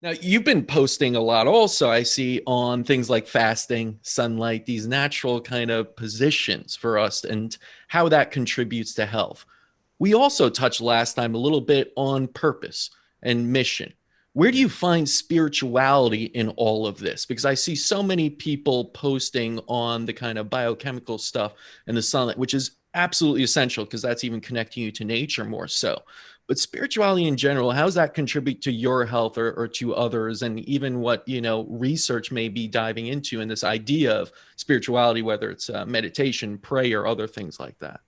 Now, you've been posting a lot also, I see, on things like fasting, sunlight, these natural kind of positions for us and how that contributes to health. We also touched last time a little bit on purpose and mission. Where do you find spirituality in all of this? Because I see so many people posting on the kind of biochemical stuff and the sunlight, which is absolutely essential because that's even connecting you to nature more so. But spirituality in general, how does that contribute to your health or to others? And even what, research may be diving into in this idea of spirituality, whether it's meditation, prayer, other things like that.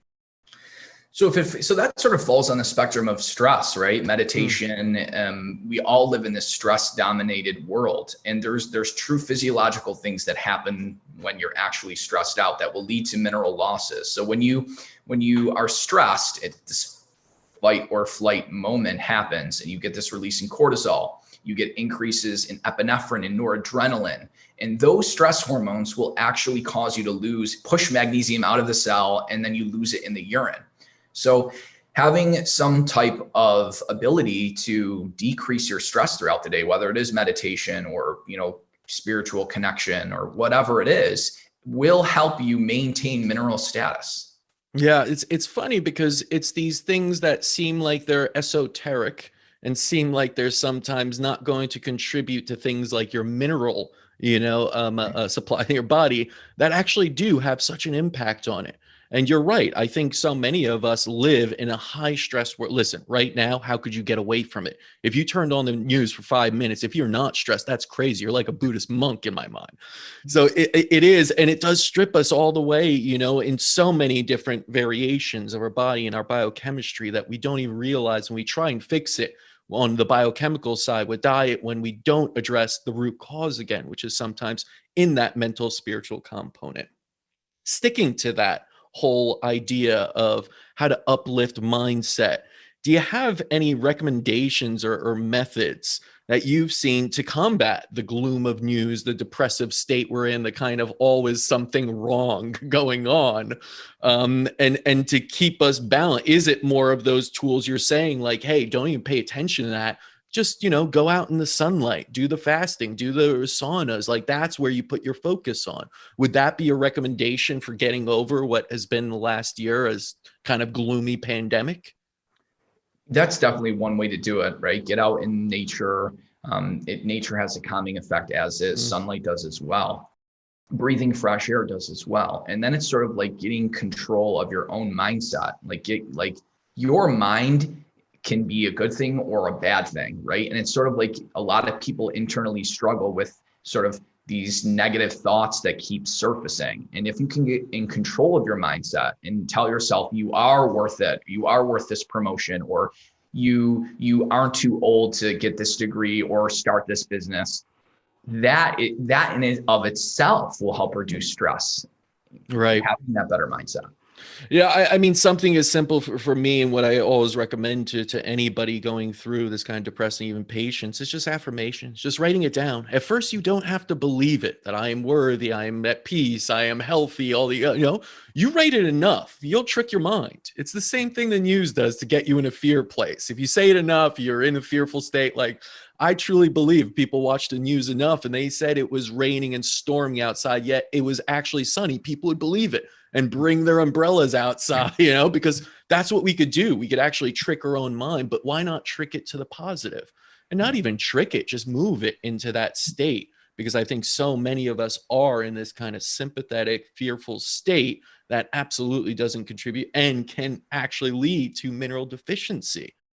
So that sort of falls on the spectrum of stress, right? Mm. Meditation. We all live in this stress-dominated world, and there's true physiological things that happen when you're actually stressed out that will lead to mineral losses. So when you are stressed, this fight or flight moment happens, and you get this release in cortisol. You get increases in epinephrine and noradrenaline. And those stress hormones will actually cause you to push magnesium out of the cell, and then you lose it in the urine. So having some type of ability to decrease your stress throughout the day, whether it is meditation or, spiritual connection or whatever it is, will help you maintain mineral status. Yeah, it's funny because it's these things that seem like they're esoteric and seem like they're sometimes not going to contribute to things like your mineral, supply in your body that actually do have such an impact on it. And you're right. I think so many of us live in a high stress world. Listen, right now, how could you get away from it? If you turned on the news for 5 minutes, if you're not stressed, that's crazy. You're like a Buddhist monk in my mind. So it is, and it does strip us all the way, in so many different variations of our body and our biochemistry that we don't even realize when we try and fix it on the biochemical side with diet when we don't address the root cause again, which is sometimes in that mental spiritual component. Sticking to that whole idea of how to uplift mindset, do you have any recommendations or methods that you've seen to combat the gloom of news, the depressive state we're in, the kind of always something wrong going on, and to keep us balanced? Is it more of those tools you're saying, like, hey, don't even pay attention to that? Just, go out in the sunlight, do the fasting, do the saunas. Like that's where you put your focus on. Would that be a recommendation for getting over what has been the last year as kind of gloomy pandemic? That's definitely one way to do it, right? Get out in nature. Nature has a calming effect, as is Mm. sunlight does as well. Breathing fresh air does as well. And then it's sort of like getting control of your own mindset. Like your mind can be a good thing or a bad thing, right? And it's sort of like a lot of people internally struggle with sort of these negative thoughts that keep surfacing. And if you can get in control of your mindset and tell yourself you are worth it, you are worth this promotion, or you aren't too old to get this degree or start this business, that in and of itself will help reduce stress. Right. Having that better mindset. Yeah, I mean, something as simple for me and what I always recommend to anybody going through this kind of depressing, even patients, it's just affirmations, just writing it down. At first, you don't have to believe it that I am worthy, I am at peace, I am healthy, all the, you write it enough, you'll trick your mind. It's the same thing the news does to get you in a fear place. If you say it enough, you're in a fearful state. Like, I truly believe people watched the news enough and they said it was raining and storming outside, yet it was actually sunny. People would believe it and bring their umbrellas outside, because that's what we could do. We could actually trick our own mind, but why not trick it to the positive? And not even trick it, just move it into that state. Because I think so many of us are in this kind of sympathetic, fearful state that absolutely doesn't contribute and can actually lead to mineral deficiency.